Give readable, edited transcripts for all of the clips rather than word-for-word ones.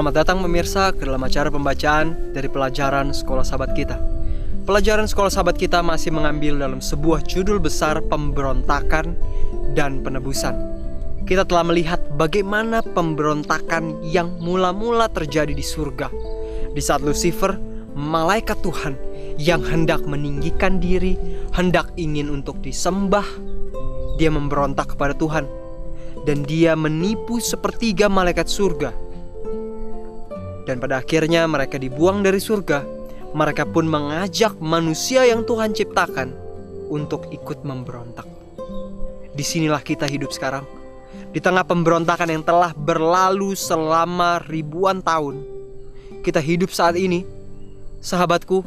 Selamat datang pemirsa ke dalam acara pembacaan dari pelajaran Sekolah Sahabat Kita. Pelajaran Sekolah Sahabat Kita masih mengambil dalam sebuah judul besar pemberontakan dan penebusan. Kita telah melihat bagaimana pemberontakan yang mula-mula terjadi di surga. Di saat Lucifer, malaikat Tuhan yang hendak meninggikan diri, hendak ingin untuk disembah, dia memberontak kepada Tuhan. Dan dia menipu sepertiga malaikat surga. Dan pada akhirnya mereka dibuang dari surga. Mereka pun mengajak manusia yang Tuhan ciptakan untuk ikut memberontak. Disinilah kita hidup sekarang. Di tengah pemberontakan yang telah berlalu selama ribuan tahun, kita hidup saat ini. Sahabatku,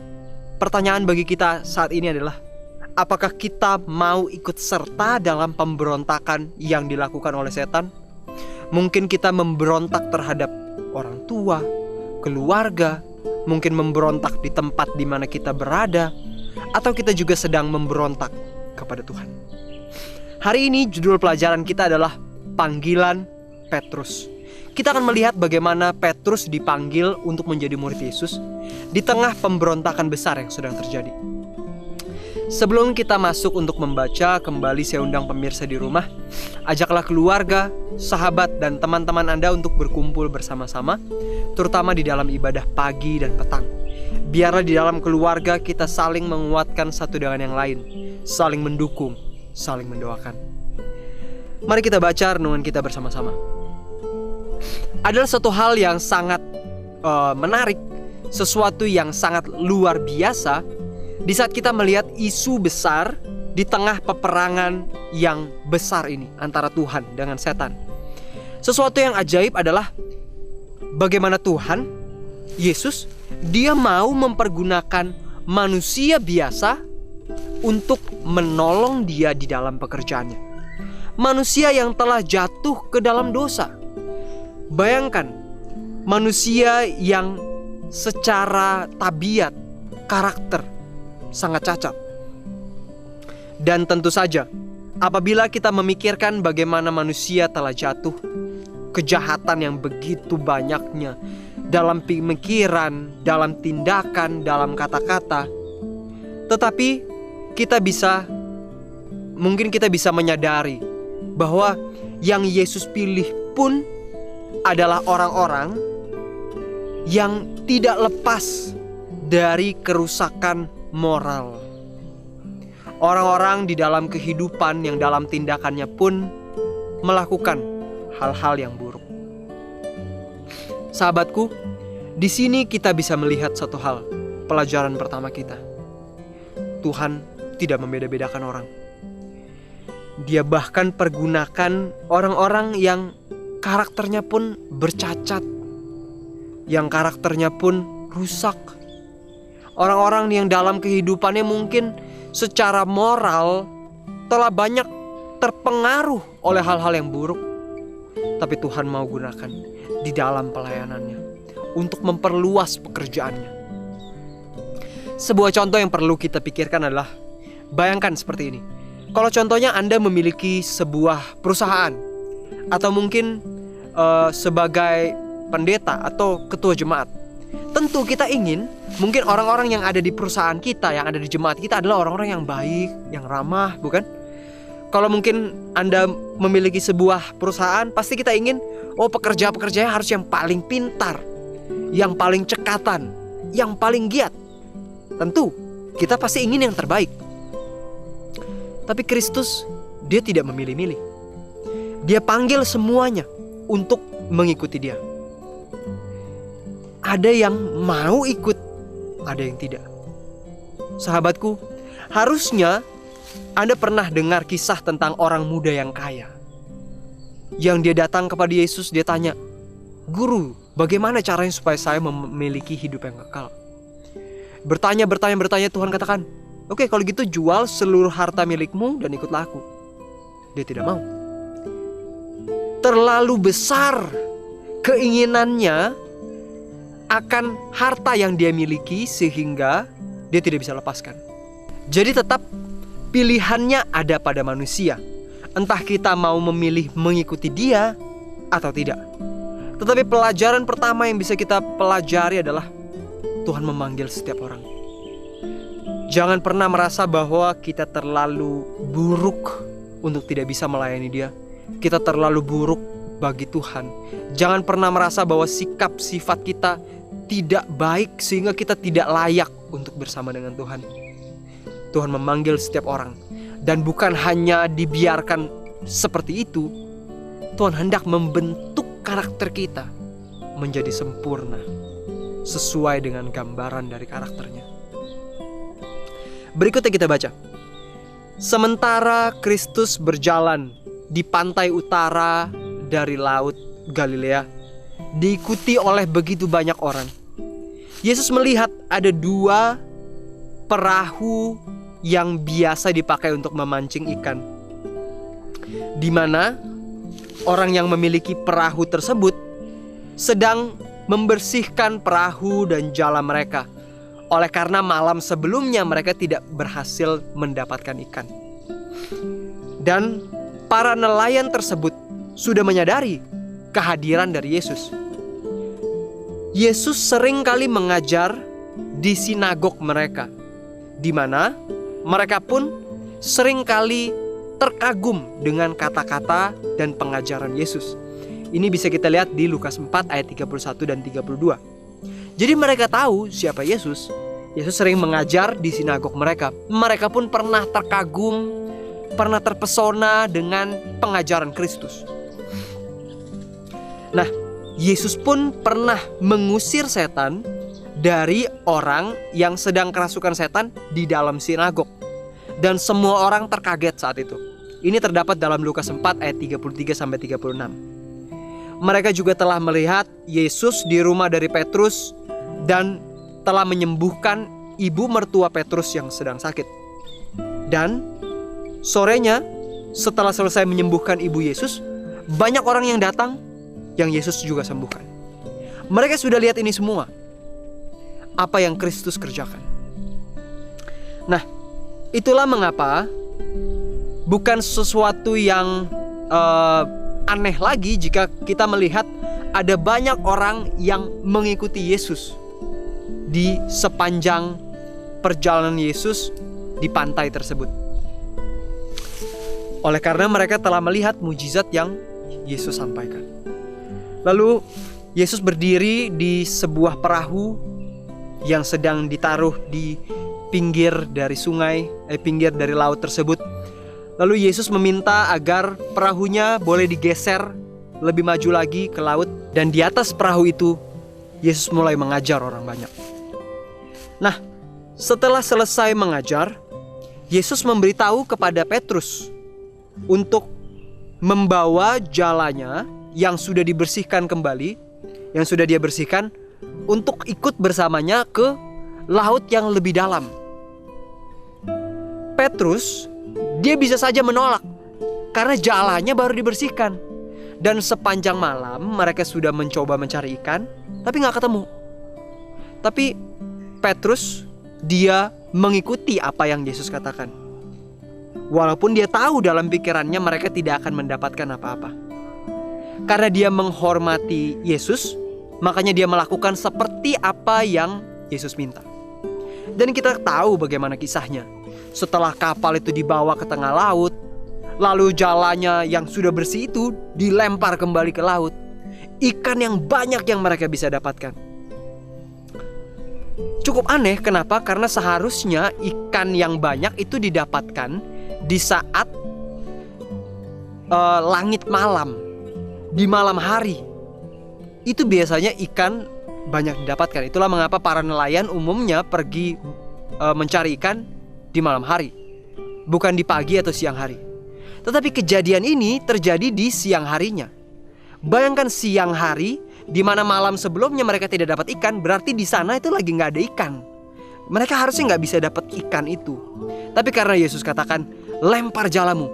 pertanyaan bagi kita saat ini adalah, apakah kita mau ikut serta dalam pemberontakan yang dilakukan oleh setan? Mungkin kita memberontak terhadap orang tua, keluarga, mungkin memberontak di tempat di mana kita berada, atau kita juga sedang memberontak kepada Tuhan. Hari ini judul pelajaran kita adalah panggilan Petrus. Kita akan melihat bagaimana Petrus dipanggil untuk menjadi murid Yesus di tengah pemberontakan besar yang sedang terjadi. Sebelum kita masuk untuk membaca, kembali saya undang pemirsa di rumah, ajaklah keluarga, sahabat, dan teman-teman Anda untuk berkumpul bersama-sama, terutama di dalam ibadah pagi dan petang. Biarlah di dalam keluarga kita saling menguatkan satu dengan yang lain, saling mendukung, saling mendoakan. Mari kita baca renungan kita bersama-sama. Adalah satu hal yang sangat menarik, sesuatu yang sangat luar biasa di saat kita melihat isu besar di tengah peperangan yang besar ini antara Tuhan dengan setan. Sesuatu yang ajaib adalah bagaimana Tuhan, Yesus, dia mau mempergunakan manusia biasa untuk menolong dia di dalam pekerjaannya. Manusia yang telah jatuh ke dalam dosa. Bayangkan, manusia yang secara tabiat, karakter sangat cacat. Dan tentu saja, apabila kita memikirkan bagaimana manusia telah jatuh, kejahatan yang begitu banyaknya dalam pemikiran, dalam tindakan, dalam kata-kata, tetapi mungkin kita bisa menyadari bahwa yang Yesus pilih pun adalah orang-orang yang tidak lepas dari kerusakan moral. Orang-orang di dalam kehidupan yang dalam tindakannya pun melakukan hal-hal yang buruk. Sahabatku, di sini kita bisa melihat satu hal, pelajaran pertama kita. Tuhan tidak membeda-bedakan orang. Dia bahkan pergunakan orang-orang yang karakternya pun bercacat, yang karakternya pun rusak. Orang-orang yang dalam kehidupannya mungkin secara moral telah banyak terpengaruh oleh hal-hal yang buruk, tapi Tuhan mau gunakan di dalam pelayanannya untuk memperluas pekerjaannya. Sebuah contoh yang perlu kita pikirkan adalah, bayangkan seperti ini. Kalau contohnya Anda memiliki sebuah perusahaan, atau mungkin sebagai pendeta atau ketua jemaat, tentu kita ingin mungkin orang-orang yang ada di perusahaan kita, yang ada di jemaat kita adalah orang-orang yang baik, yang ramah, bukan? Kalau mungkin Anda memiliki sebuah perusahaan, pasti kita ingin, pekerja-pekerjanya harus yang paling pintar, yang paling cekatan, yang paling giat. Tentu, kita pasti ingin yang terbaik. Tapi Kristus, dia tidak memilih-milih. Dia panggil semuanya untuk mengikuti dia. Ada yang mau ikut, ada yang tidak. Sahabatku, harusnya Anda pernah dengar kisah tentang orang muda yang kaya, yang dia datang kepada Yesus, dia tanya, "Guru, bagaimana caranya supaya saya memiliki hidup yang kekal?" Bertanya, Tuhan katakan, "Oke, kalau gitu jual seluruh harta milikmu dan ikutlah aku." Dia tidak mau. Terlalu besar keinginannya akan harta yang dia miliki sehingga dia tidak bisa lepaskan. Jadi tetap pilihannya ada pada manusia. Entah kita mau memilih mengikuti dia atau tidak. Tetapi pelajaran pertama yang bisa kita pelajari adalah Tuhan memanggil setiap orang. Jangan pernah merasa bahwa kita terlalu buruk untuk tidak bisa melayani Dia. Kita terlalu buruk bagi Tuhan. Jangan pernah merasa bahwa sikap sifat kita tidak baik sehingga kita tidak layak untuk bersama dengan Tuhan. Tuhan memanggil setiap orang, dan bukan hanya dibiarkan seperti itu. Tuhan hendak membentuk karakter kita menjadi sempurna sesuai dengan gambaran dari karakternya. Berikutnya kita baca. Sementara Kristus berjalan di pantai utara dari laut Galilea, diikuti oleh begitu banyak orang, Yesus melihat ada 2 perahu yang biasa dipakai untuk memancing ikan, di mana orang yang memiliki perahu tersebut sedang membersihkan perahu dan jala mereka, oleh karena malam sebelumnya mereka tidak berhasil mendapatkan ikan. Dan para nelayan tersebut sudah menyadari kehadiran dari Yesus. Yesus sering kali mengajar di sinagog mereka, di mana mereka pun sering kali terkagum dengan kata-kata dan pengajaran Yesus. Ini bisa kita lihat di Lukas 4 ayat 31 dan 32. Jadi mereka tahu siapa Yesus. Yesus sering mengajar di sinagog mereka. Mereka pun pernah terkagum, pernah terpesona dengan pengajaran Kristus. Nah, Yesus pun pernah mengusir setan dari orang yang sedang kerasukan setan di dalam sinagog. Dan semua orang terkaget saat itu. Ini terdapat dalam Lukas 4 ayat 33 sampai 36. Mereka juga telah melihat Yesus di rumah dari Petrus dan telah menyembuhkan ibu mertua Petrus yang sedang sakit. Dan sorenya, setelah selesai menyembuhkan ibu Yesus, banyak orang yang datang yang Yesus juga sembuhkan. Mereka sudah lihat ini semua, apa yang Kristus kerjakan. Nah, itulah mengapa bukan sesuatu yang aneh lagi jika kita melihat ada banyak orang yang mengikuti Yesus di sepanjang perjalanan Yesus di pantai tersebut. Oleh karena mereka telah melihat mujizat yang Yesus sampaikan. Lalu Yesus berdiri di sebuah perahu yang sedang ditaruh di pinggir dari pinggir dari laut tersebut. Lalu Yesus meminta agar perahunya boleh digeser lebih maju lagi ke laut. Dan di atas perahu itu Yesus mulai mengajar orang banyak. Nah, setelah selesai mengajar, Yesus memberitahu kepada Petrus untuk membawa jalanya yang sudah dibersihkan kembali, yang sudah dia bersihkan, untuk ikut bersamanya ke laut yang lebih dalam. Petrus, dia bisa saja menolak karena jalanya baru dibersihkan. Dan sepanjang malam mereka sudah mencoba mencari ikan, tapi gak ketemu. Tapi Petrus, dia mengikuti apa yang Yesus katakan. Walaupun dia tahu dalam pikirannya mereka tidak akan mendapatkan apa-apa. Karena dia menghormati Yesus, makanya dia melakukan seperti apa yang Yesus minta. Dan kita tahu bagaimana kisahnya. Setelah kapal itu dibawa ke tengah laut, lalu jalannya yang sudah bersih itu dilempar kembali ke laut. Ikan yang banyak yang mereka bisa dapatkan. Cukup aneh, kenapa? Karena seharusnya ikan yang banyak itu didapatkan di saat langit malam, di malam hari. Itu biasanya ikan banyak didapatkan. Itulah mengapa para nelayan umumnya pergi mencari ikan di malam hari, bukan di pagi atau siang hari. Tetapi kejadian ini terjadi di siang harinya. Bayangkan siang hari, di mana malam sebelumnya mereka tidak dapat ikan, berarti di sana itu lagi nggak ada ikan. Mereka harusnya nggak bisa dapat ikan itu. Tapi karena Yesus katakan, lempar jalamu.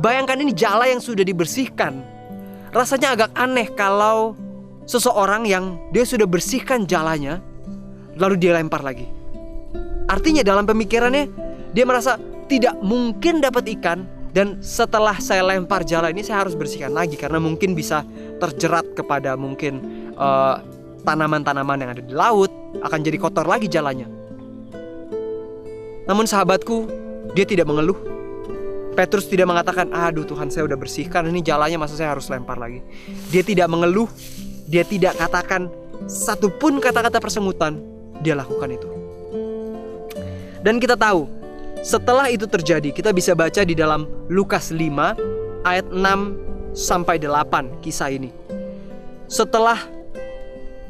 Bayangkan ini jala yang sudah dibersihkan. Rasanya agak aneh kalau seseorang yang dia sudah bersihkan jalanya, lalu dia lempar lagi. Artinya dalam pemikirannya, dia merasa tidak mungkin dapat ikan. Dan setelah saya lempar jala ini, saya harus bersihkan lagi karena mungkin bisa terjerat kepada mungkin tanaman-tanaman yang ada di laut, akan jadi kotor lagi jalannya. Namun sahabatku, dia tidak mengeluh. Petrus tidak mengatakan, aduh Tuhan, saya udah bersihkan, ini jalannya masa saya harus lempar lagi. Dia tidak mengeluh. Dia tidak katakan satupun kata-kata persengutan. Dia lakukan itu. Dan kita tahu, setelah itu terjadi, kita bisa baca di dalam Lukas 5 ayat 6 sampai 8 kisah ini. Setelah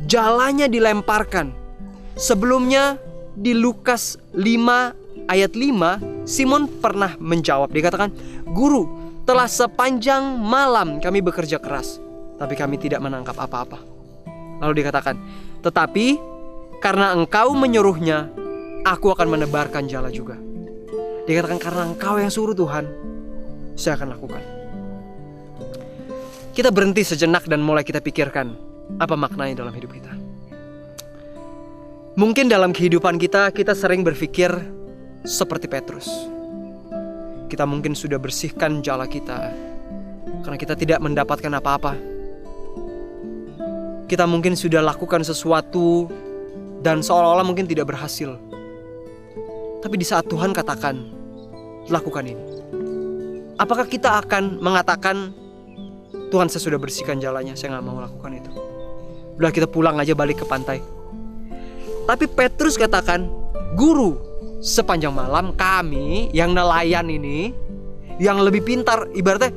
jalannya dilemparkan, sebelumnya di Lukas 5 ayat 5, Simon pernah menjawab. Dia katakan, "Guru, telah sepanjang malam kami bekerja keras, tapi kami tidak menangkap apa-apa." Lalu dikatakan, "Tetapi karena engkau menyuruhnya, aku akan menebarkan jala juga." Dikatakan, karena engkau yang suruh Tuhan, saya akan lakukan. Kita berhenti sejenak dan mulai kita pikirkan apa maknanya dalam hidup kita. Mungkin dalam kehidupan kita sering berpikir seperti Petrus. Kita mungkin sudah bersihkan jala kita karena kita tidak mendapatkan apa-apa. Kita mungkin sudah lakukan sesuatu dan seolah-olah mungkin tidak berhasil. Tapi di saat Tuhan katakan, lakukan ini, apakah kita akan mengatakan, Tuhan, saya sudah bersihkan jalannya, saya gak mau lakukan itu, udah kita pulang aja, balik ke pantai? Tapi Petrus katakan, "Guru, sepanjang malam kami yang nelayan ini, yang lebih pintar," ibaratnya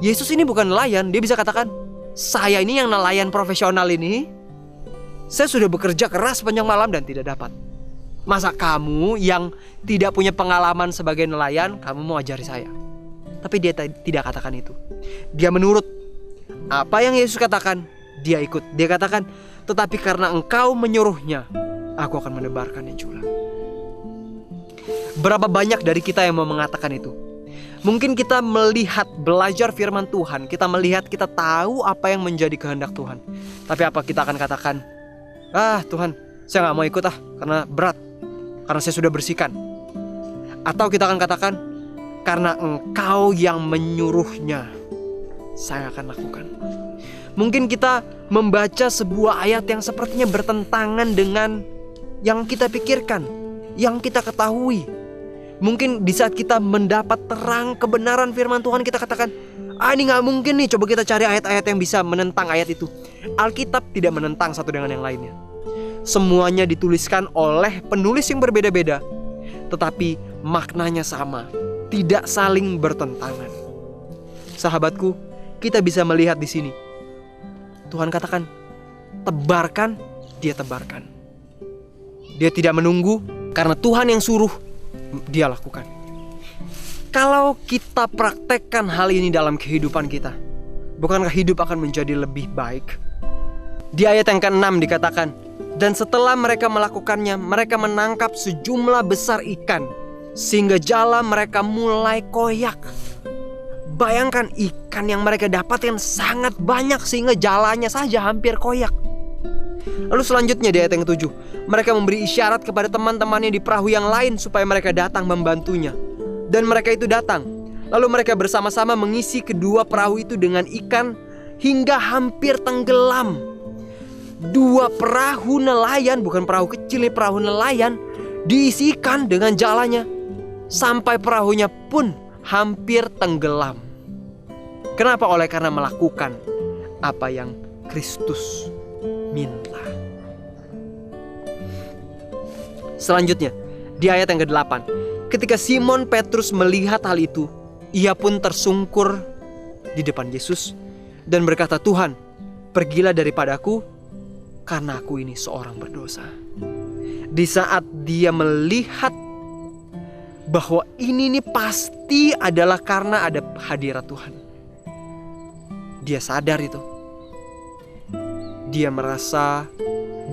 Yesus ini bukan nelayan. Dia bisa katakan, saya ini yang nelayan profesional ini, saya sudah bekerja keras sepanjang malam dan tidak dapat. Masa kamu yang tidak punya pengalaman sebagai nelayan, kamu mau ajari saya? Tapi dia tidak katakan itu. Dia menurut apa yang Yesus katakan, dia ikut. Dia katakan, "Tetapi karena engkau menyuruhnya, aku akan menebarkannya juga." Berapa banyak dari kita yang mau mengatakan itu? Mungkin kita melihat, belajar firman Tuhan, kita melihat, kita tahu apa yang menjadi kehendak Tuhan. Tapi apa kita akan katakan, Tuhan, saya gak mau ikut karena berat, karena saya sudah bersihkan. Atau kita akan katakan, karena engkau yang menyuruhnya, saya akan lakukan. Mungkin kita membaca sebuah ayat yang sepertinya bertentangan dengan yang kita pikirkan, yang kita ketahui. Mungkin di saat kita mendapat terang kebenaran firman Tuhan, kita katakan, ini gak mungkin nih, coba kita cari ayat-ayat yang bisa menentang ayat itu. Alkitab tidak menentang satu dengan yang lainnya. Semuanya dituliskan oleh penulis yang berbeda-beda, tetapi maknanya sama, tidak saling bertentangan. Sahabatku, kita bisa melihat di sini. Tuhan katakan, tebarkan, dia tebarkan. Dia tidak menunggu, karena Tuhan yang suruh, dia lakukan. Kalau kita praktekkan hal ini dalam kehidupan kita, bukankah hidup akan menjadi lebih baik? Di ayat yang ke-6 dikatakan, dan setelah mereka melakukannya, mereka menangkap sejumlah besar ikan, sehingga jala mereka mulai koyak. Bayangkan, ikan yang mereka dapatkan sangat banyak sehingga jalannya saja hampir koyak. Lalu selanjutnya di ayat yang ke-7, mereka memberi isyarat kepada teman-temannya di perahu yang lain supaya mereka datang membantunya. Dan mereka itu datang. Lalu mereka bersama-sama mengisi kedua perahu itu dengan ikan hingga hampir tenggelam. Dua perahu nelayan, bukan perahu kecil, perahu nelayan, diisikan dengan jalannya sampai perahunya pun hampir tenggelam. Kenapa? Karena melakukan apa yang Kristus minta. Selanjutnya di ayat yang ke-8, ketika Simon Petrus melihat hal itu, ia pun tersungkur di depan Yesus dan berkata, "Tuhan, pergilah daripadaku, karena aku ini seorang berdosa." Di saat dia melihat bahwa ini pasti adalah karena ada hadirat Tuhan, dia sadar itu. Dia merasa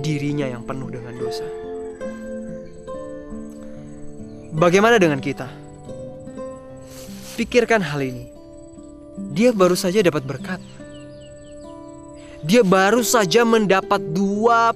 dirinya yang penuh dengan dosa. Bagaimana dengan kita? Pikirkan hal ini. Dia baru saja dapat berkat. Dia baru saja mendapat 2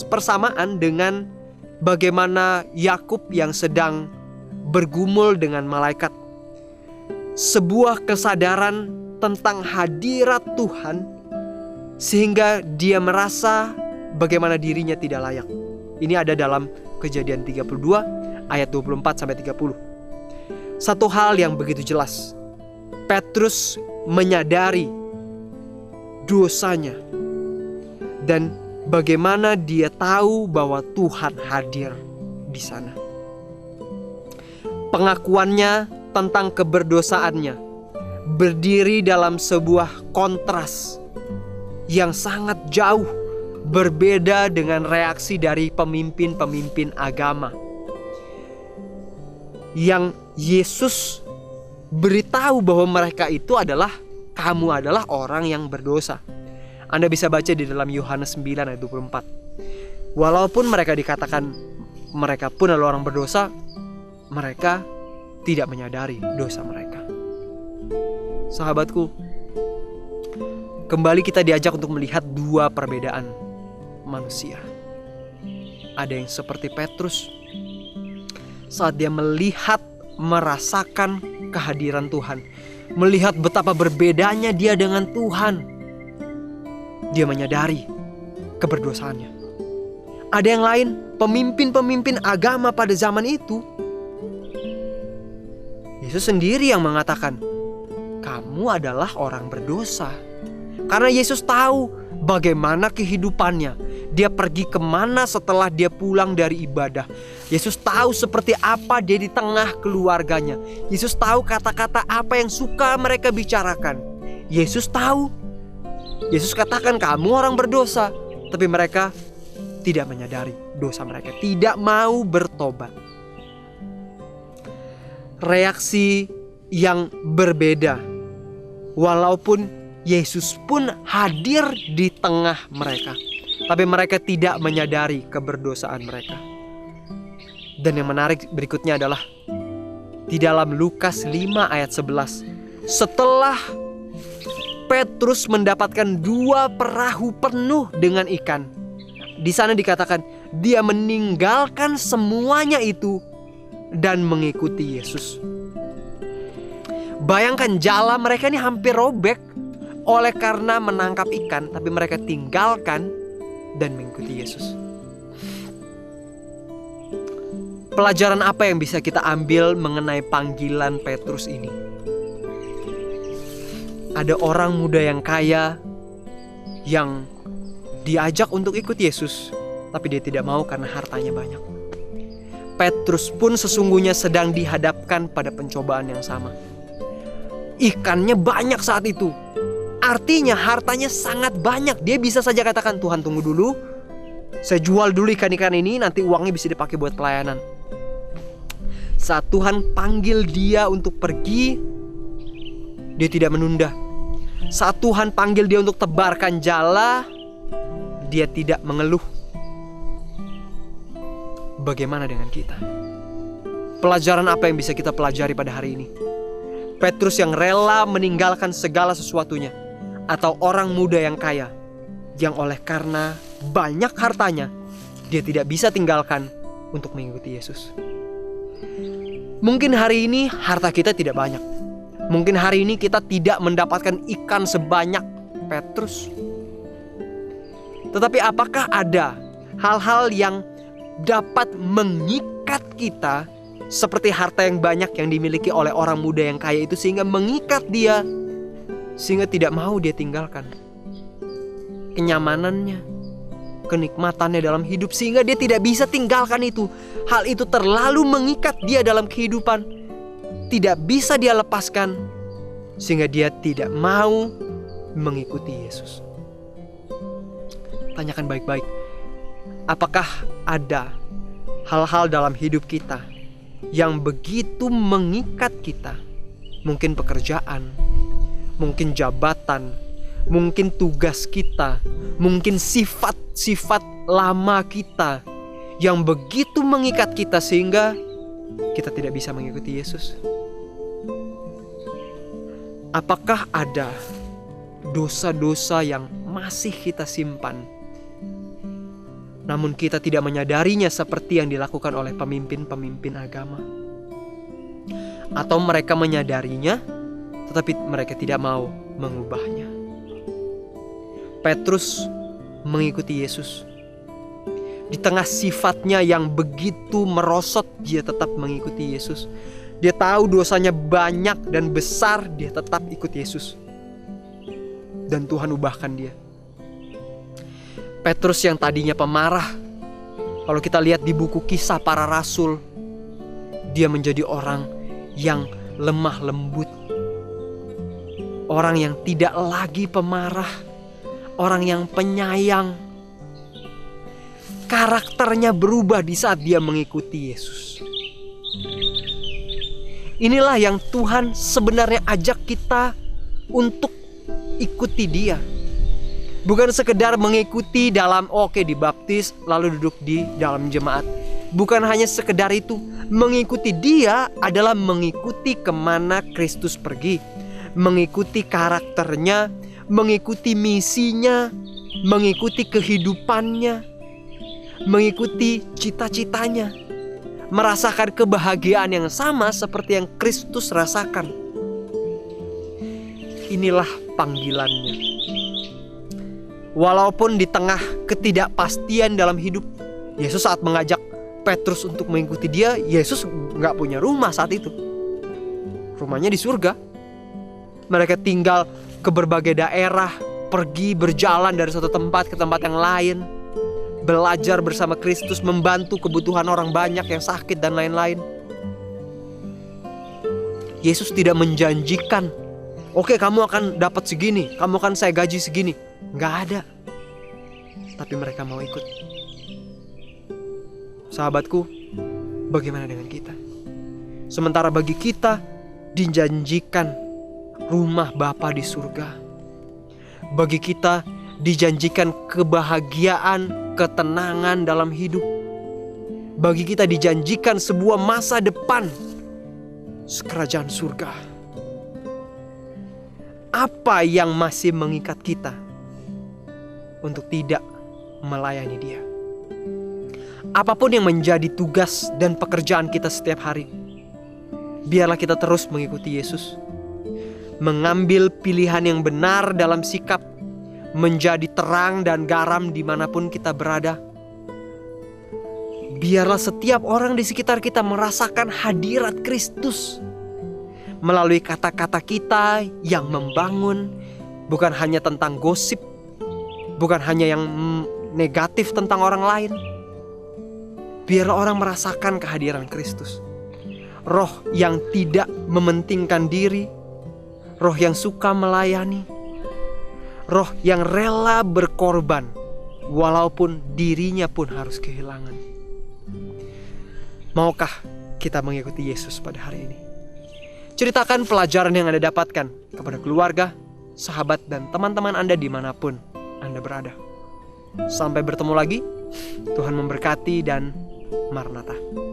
persamaan dengan bagaimana Yakub yang sedang bergumul dengan malaikat. Sebuah kesadaran tentang hadirat Tuhan sehingga dia merasa bagaimana dirinya tidak layak. Ini ada dalam Kejadian 32 ayat 24 sampai 30. Satu hal yang begitu jelas, Petrus menyadari dosanya dan bagaimana dia tahu bahwa Tuhan hadir di sana. Pengakuannya tentang keberdosaannya berdiri dalam sebuah kontras yang sangat jauh berbeda dengan reaksi dari pemimpin-pemimpin agama yang Yesus beritahu bahwa mereka itu adalah, kamu adalah orang yang berdosa. Anda bisa baca di dalam Yohanes 9 ayat 24. Walaupun mereka dikatakan mereka pun adalah orang berdosa, mereka tidak menyadari dosa mereka. Sahabatku, kembali kita diajak untuk melihat dua perbedaan manusia. Ada yang seperti Petrus, saat dia melihat, merasakan kehadiran Tuhan, melihat betapa berbedanya dia dengan Tuhan, dia menyadari keberdosaannya. Ada yang lain, pemimpin-pemimpin agama pada zaman itu, Yesus sendiri yang mengatakan, kamu adalah orang berdosa. Karena Yesus tahu bagaimana kehidupannya. Dia pergi kemana setelah dia pulang dari ibadah. Yesus tahu seperti apa dia di tengah keluarganya. Yesus tahu kata-kata apa yang suka mereka bicarakan. Yesus tahu. Yesus katakan kamu orang berdosa. Tapi mereka tidak menyadari dosa mereka. Tidak mau bertobat. Reaksi yang berbeda. Walaupun Yesus pun hadir di tengah mereka, tapi mereka tidak menyadari keberdosaan mereka. Dan yang menarik berikutnya adalah di dalam Lukas 5 ayat 11. Setelah Petrus mendapatkan 2 perahu penuh dengan ikan, di sana dikatakan dia meninggalkan semuanya itu dan mengikuti Yesus. Bayangkan, jala mereka ini hampir robek oleh karena menangkap ikan, tapi mereka tinggalkan dan mengikuti Yesus. Pelajaran apa yang bisa kita ambil mengenai panggilan Petrus ini? Ada orang muda yang kaya yang diajak untuk ikut Yesus, tapi dia tidak mau karena hartanya banyak. Petrus pun sesungguhnya sedang dihadapkan pada pencobaan yang sama. Ikannya banyak saat itu. Artinya hartanya sangat banyak. Dia bisa saja katakan, Tuhan tunggu dulu, saya jual dulu ikan-ikan ini, nanti uangnya bisa dipakai buat pelayanan. Saat Tuhan panggil dia untuk pergi, dia tidak menunda. Saat Tuhan panggil dia untuk tebarkan jala, dia tidak mengeluh. Bagaimana dengan kita? Pelajaran apa yang bisa kita pelajari pada hari ini? Petrus yang rela meninggalkan segala sesuatunya, atau orang muda yang kaya yang oleh karena banyak hartanya dia tidak bisa tinggalkan untuk mengikuti Yesus. Mungkin hari ini harta kita tidak banyak. Mungkin hari ini kita tidak mendapatkan ikan sebanyak Petrus. Tetapi apakah ada hal-hal yang dapat mengikat kita seperti harta yang banyak yang dimiliki oleh orang muda yang kaya itu, sehingga mengikat dia, sehingga tidak mau dia tinggalkan kenyamanannya, kenikmatannya dalam hidup, sehingga dia tidak bisa tinggalkan itu. Hal itu terlalu mengikat dia dalam kehidupan, tidak bisa dia lepaskan, sehingga dia tidak mau mengikuti Yesus. Tanyakan baik-baik, apakah ada hal-hal dalam hidup kita yang begitu mengikat kita? Mungkin pekerjaan, mungkin jabatan, mungkin tugas kita, mungkin sifat-sifat lama kita yang begitu mengikat kita sehingga kita tidak bisa mengikuti Yesus. Apakah ada dosa-dosa yang masih kita simpan namun kita tidak menyadarinya seperti yang dilakukan oleh pemimpin-pemimpin agama. Atau mereka menyadarinya, tetapi mereka tidak mau mengubahnya. Petrus mengikuti Yesus. Di tengah sifatnya yang begitu merosot, dia tetap mengikuti Yesus. Dia tahu dosanya banyak dan besar, dia tetap ikut Yesus. Dan Tuhan ubahkan dia. Petrus yang tadinya pemarah, kalau kita lihat di buku Kisah Para Rasul, dia menjadi orang yang lemah lembut. Orang yang tidak lagi pemarah, orang yang penyayang. Karakternya berubah di saat dia mengikuti Yesus. Inilah yang Tuhan sebenarnya ajak kita untuk ikuti dia. Bukan sekedar mengikuti dalam dibaptis lalu duduk di dalam jemaat. Bukan hanya sekedar itu. Mengikuti dia adalah mengikuti kemana Kristus pergi. Mengikuti karakternya, mengikuti misinya, mengikuti kehidupannya, mengikuti cita-citanya. Merasakan kebahagiaan yang sama seperti yang Kristus rasakan. Inilah panggilannya. Walaupun di tengah ketidakpastian dalam hidup, Yesus saat mengajak Petrus untuk mengikuti dia, Yesus gak punya rumah saat itu. Rumahnya di surga. Mereka tinggal ke berbagai daerah, pergi berjalan dari satu tempat ke tempat yang lain, belajar bersama Kristus, membantu kebutuhan orang banyak yang sakit dan lain-lain. Yesus tidak menjanjikan, oke, kamu akan dapat segini, kamu akan saya gaji segini. Gak ada. Tapi mereka mau ikut. Sahabatku, bagaimana dengan kita? Sementara bagi kita dijanjikan rumah Bapa di surga. Bagi kita dijanjikan kebahagiaan, ketenangan dalam hidup. Bagi kita dijanjikan sebuah masa depan, kerajaan surga. Apa yang masih mengikat kita untuk tidak melayani dia? Apapun yang menjadi tugas dan pekerjaan kita setiap hari, biarlah kita terus mengikuti Yesus. Mengambil pilihan yang benar dalam sikap, menjadi terang dan garam dimanapun kita berada. Biarlah setiap orang di sekitar kita merasakan hadirat Kristus melalui kata-kata kita yang membangun, bukan hanya tentang gosip, bukan hanya yang negatif tentang orang lain. Biarlah orang merasakan kehadiran Kristus. Roh yang tidak mementingkan diri, roh yang suka melayani, roh yang rela berkorban walaupun dirinya pun harus kehilangan. Maukah kita mengikuti Yesus pada hari ini? Ceritakan pelajaran yang Anda dapatkan kepada keluarga, sahabat, dan teman-teman Anda dimanapun Anda berada. Sampai bertemu lagi. Tuhan memberkati dan Maranatha.